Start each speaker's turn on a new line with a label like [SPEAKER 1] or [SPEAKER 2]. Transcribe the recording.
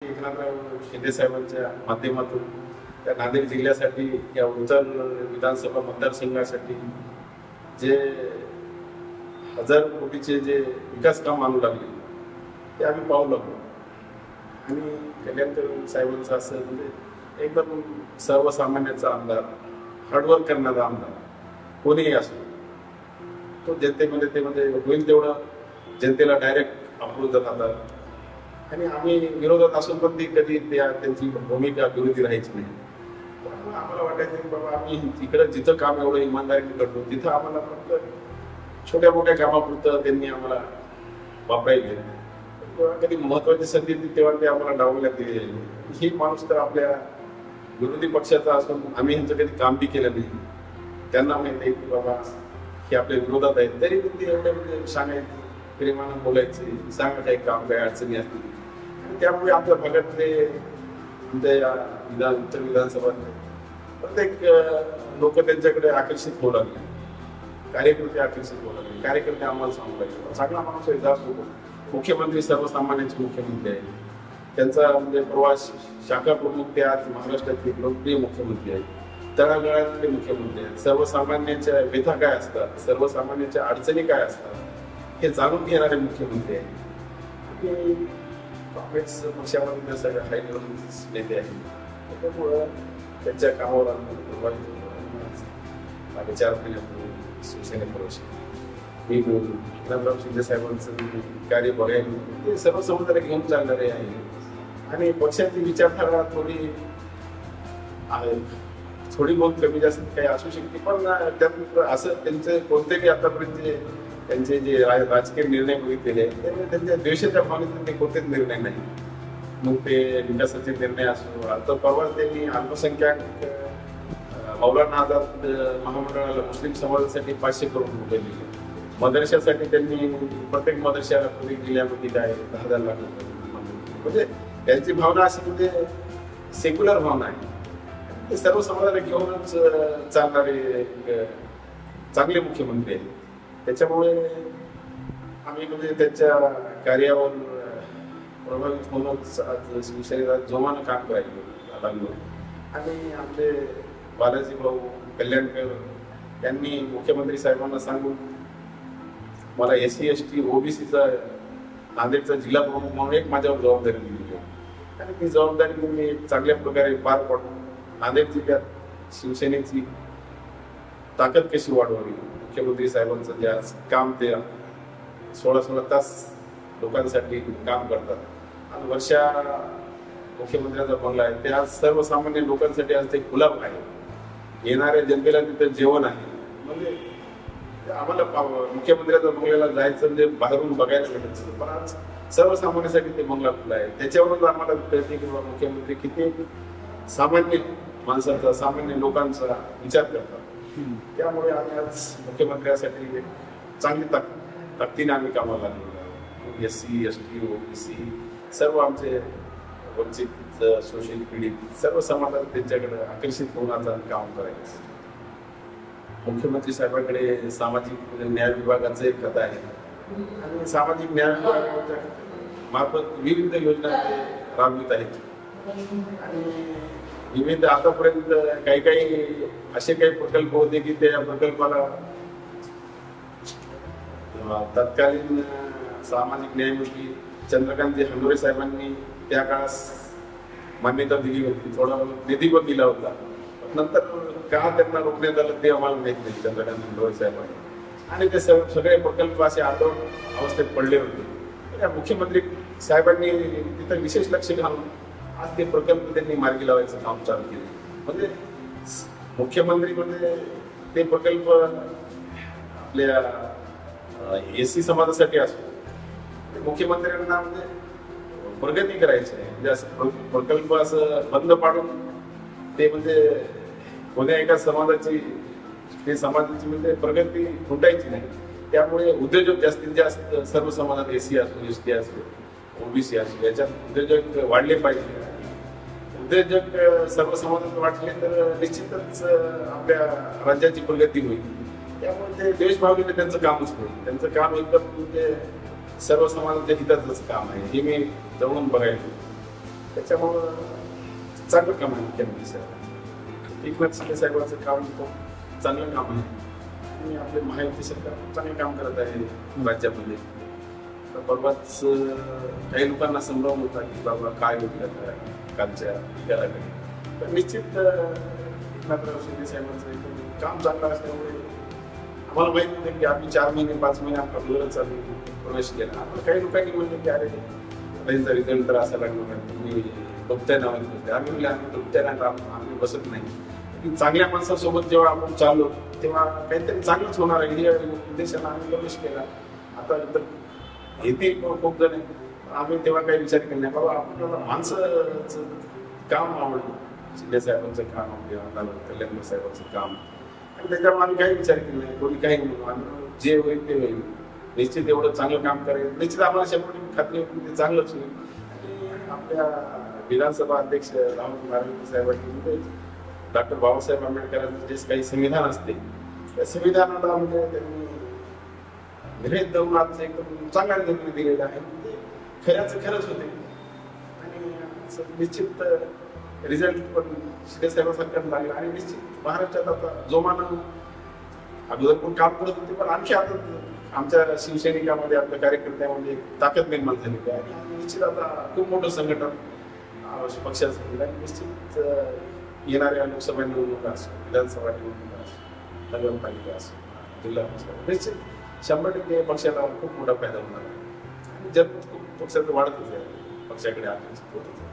[SPEAKER 1] एकनाथराव शिंदे साहेबांच्या माध्यमातून त्या नांदेड जिल्ह्यासाठी या उत्तर विधानसभा मतदारसंघासाठी जे हजार कोटीचे जे विकास काम आणू लागले ते आम्ही पाहू लागलो. आणि कल्याणकर साहेबांचं असं म्हणजे एकदम सर्वसामान्याचा आमदार, हार्डवर्क करणारा आमदार कोणीही असो, तो जनतेमध्ये ते म्हणजे होईल तेवढं जनतेला डायरेक्ट अप्रोच राहतात. आणि आम्ही विरोधात असून पण ती कधी त्यांची भूमिका विरोधी राहायची नाही. त्यामुळे आम्हाला वाटायचं की बाबा आम्ही तिकडं जिथं काम एवढं इमानदारीने करतो तिथं आम्हाला फक्त छोट्या मोठ्या कामापुरतं त्यांनी आम्हाला वापरायला किंवा कधी महत्वाची संधी ती तेव्हा ते आम्हाला डावण्यात दिली. ही माणूस तर आपल्या विरोधी पक्षाचा असून आम्ही ह्यांचं कधी काम बी केलं नाही. त्यांना माहिती आहे की बाबा हे आपल्या विरोधात आहेत, तरी पण ते एवढं म्हणजे सांगायचं, प्रेमानं बोलायचे, सांगा काही काम काही अडचणी असतील. आणि त्यामुळे आपल्या भागातले आमच्या उत्तर विधानसभातले प्रत्येक लोक त्यांच्याकडे आकर्षित होऊ लागले, कार्यकर्ते आकर्षित होऊ लागले, कार्यकर्ते आम्हाला सांगू लागले चांगला माणूस आहे, जास्त मुख्यमंत्री सर्वसामान्यांचे मुख्यमंत्री आहे. त्यांचा म्हणजे प्रवास शाखा प्रमुख ते आज महाराष्ट्राचे लोकप्रिय मुख्यमंत्री आहेत, तळागाळातले मुख्यमंत्री आहेत. सर्वसामान्यांच्या व्यथा काय असतात, सर्वसामान्यांच्या अडचणी काय असतात हे जाणून घेणारे मुख्यमंत्री आहेत. आणि काँग्रेस पक्षामध्ये सगळे हाय लेवल नेते आहेत. त्यामुळं त्यांच्या कामावर मागे 4 महिन्यापूर्वी शिवसेनेत प्रवेश मी एकनाथराव शिंदे साहेबांचं कार्य बघायला ते सर्व समुदाय घेऊन चालणारे आहे. आणि पक्षाची विचारधारा थोडी बहुत कमी जास्त काही असू शकते, पण त्यात असं त्यांचे कोणतेही आतापर्यंत त्यांचे जे राजकीय निर्णय बघितलेले आहेत त्यांच्या देशाच्या भावनेतून ते कोणतेच निर्णय नाही. मग ते विकासाचे निर्णय असो, आता परवा त्यांनी अल्पसंख्याक मौलाना आझाद महामंडळाला मुस्लिम समाजासाठी 500 करोड रुपये दिले. मदरशासाठी त्यांनी प्रत्येक मदरशाला पूर्वी जिल्ह्यामध्ये काय 10,000 लाख रुपये. म्हणजे त्यांची भावना अशी म्हणजे सेक्युलर भावना आहे. ते सर्व समाजाला घेऊनच चालणारे चांगले मुख्यमंत्री आहेत. त्याच्यामुळे आम्ही म्हणजे त्यांच्या कार्यावर प्रभावित होऊनच आज शिवसेनेला जोमानं काम करायला लागलो. आणि आमचे बालाजी भाऊ कल्याणकर यांनी मुख्यमंत्री साहेबांना सांगून मला SC ST OBCचा नांदेडचा जिल्हा प्रमुख म्हणून एक माझ्यावर जबाबदारी दिली होती. आणि ती जबाबदारी मी चांगल्या प्रकारे पार पाडून नांदेड जिल्ह्यात शिवसेनेची ताकद कशी वाढवावी, मुख्यमंत्री साहेबांचं जे आज काम ते 16 तास लोकांसाठी काम करतात. आणि वर्षा मुख्यमंत्र्यांचा बंगला आहे ते आज सर्वसामान्य लोकांसाठी आज ते खुला आहे. येणाऱ्या जनतेला तिथं जेवण आहे. म्हणजे आम्हाला मुख्यमंत्र्यांच्या बंगल्याला जायचं म्हणजे बाहेरून बघायला भेटायचं, पण आज सर्वसामान्यांसाठी ते बंगला खुला आहे. त्याच्यावरून आम्हाला कळते की बाबा मुख्यमंत्री किती सामान्य माणसाचा, सामान्य लोकांचा विचार करतात. त्यामुळे आम्ही आज मुख्यमंत्र्यांसाठी चांगली ताकदीने आम्ही कामाला लागलो. SC ST OBC सर्व आमचे वंचित, शोषित, पीडित सर्व समाजात त्यांच्याकडे आकर्षित होऊन आता काम करायचं. मुख्यमंत्री साहेबांकडे सामाजिक न्याय विभागाचं एक खातं आहे. आणि सामाजिक न्याय विभागाच्या मार्फत विविध योजना ते राबवित आहेत. आणि विविध आतापर्यंत काही असे काही प्रकल्प होते की त्या प्रकल्पाला तत्कालीन सामाजिक न्यायमूर्ती चंद्रकांत हंडोरे साहेबांनी त्या काळात मान्यता दिली होती, थोडा निधी पण दिला होता. नंतर का त्यांना रोखण्यात आलं ते आम्हाला माहित नाही चंद्रकांत हंडोरे साहेबांनी. आणि ते सगळे प्रकल्प असे आंदोलन अवस्थेत पडले होते. त्या मुख्यमंत्री साहेबांनी तिथं विशेष लक्ष घालून आज ते प्रकल्प त्यांनी मार्गी लावायचं काम चालू केलं. म्हणजे मुख्यमंत्री म्हणजे ते प्रकल्प आपल्या SC समाजासाठी असो, मुख्यमंत्र्यांना म्हणजे प्रगती करायची आहे. म्हणजे असं प्रकल्प असं बंद पाडून ते म्हणजे कोण्या एका समाजाची ते समाजाची म्हणजे प्रगती खुंटायची नाही. त्यामुळे उद्योजक जास्तीत जास्त सर्व समाजात SC असो, ST असो, OBC असो याच्यात उद्योजक वाढले पाहिजे. उद्योजक सर्व समाजात वाटले तर निश्चितच आपल्या राज्याची प्रगती होईल. त्यामुळे ते देशभावनेने त्यांचं कामच होईल. त्यांचं काम एकदम म्हणजे सर्व समाजाच्या हिताचंच काम आहे हे मी जवळून बघायला. त्याच्यामुळं चांगलं काम आहे मुख्यमंत्री साहेब. एकनाथ शिंदे साहेबांचं काम खूप चांगलं काम आहे आणि आपले महायुती सरकार खूप चांगलं काम करत आहे राज्यामध्ये. तर परवाच काही लोकांना संभ्रम होता की बाबा काय होईल आता कालच्या निकालाकडे. तर निश्चित एकनाथराव शिंदे साहेबांचं काम चांगलं असल्यामुळे आम्हाला माहित होतं की आम्ही 4 महिने 5 महिने आपला बरंच चालू प्रवेश केला. आम्हाला काही लोकांनी म्हणले की अरे त्यांचा रिझल्ट तर असा लागणार नाही, तुम्ही डोबत्या नावाने बसले. आम्ही म्हणले आम्ही डोबत्या नाही, आम्ही बसत नाही. चांगल्या माणसासोबत जेव्हा आपण चाललो तेव्हा काहीतरी चांगलंच होणार आहे या उद्देशानं आम्ही प्रवेश केला. आता तर येतील खूप जण आम्ही तेव्हा काही विचार केला नाही. बाबा आपल्याला माणसाचं काम आवडलं, शिंदे साहेबांचं काम किंवा कल्याण साहेबांचं काम, आणि त्याच्यामुळे आम्ही काही विचार केला नाही. कोणी काही म्हणू, आम्ही जे होईल ते होईल. निश्चित एवढं चांगलं काम करेल, निश्चित आम्हाला 100% खात्री होती ते चांगलंच होईल. आणि आपल्या विधानसभा अध्यक्ष राहुल गांधी साहेबांनी डॉक्टर बाबासाहेब आंबेडकरांचं जे काही संविधान असते त्या संविधानाला म्हणजे त्यांनी विरोध देऊन आज एकदम चांगला निर्णय दिलेला आहे. ते खऱ्याचं खरंच होते आणि निश्चित रिझल्ट पण शिंदे साहेबांसारखं लागला. आणि निश्चित महाराष्ट्रात आता जोमानं अगोदर पण काम करत होते, पण आणखी आता आमच्या शिवसैनिकामध्ये आपल्या कार्यकर्त्यामध्ये ताकद निर्माण झालेली आहे. आणि निश्चित आता खूप मोठं संघटन पक्षाचं केलं. आणि निश्चित येणाऱ्या लोकसभा निवडणुका असो, विधानसभा निवडणुका असो, नगरपालिका असो, जिल्हा परिषद, निश्चित 100% पक्षाला खूप मोठा फायदा होणार आहे. आणि जर खूप पक्षाचं वाढतच आहे, पक्षाकडे आकर्षित होतच आहे.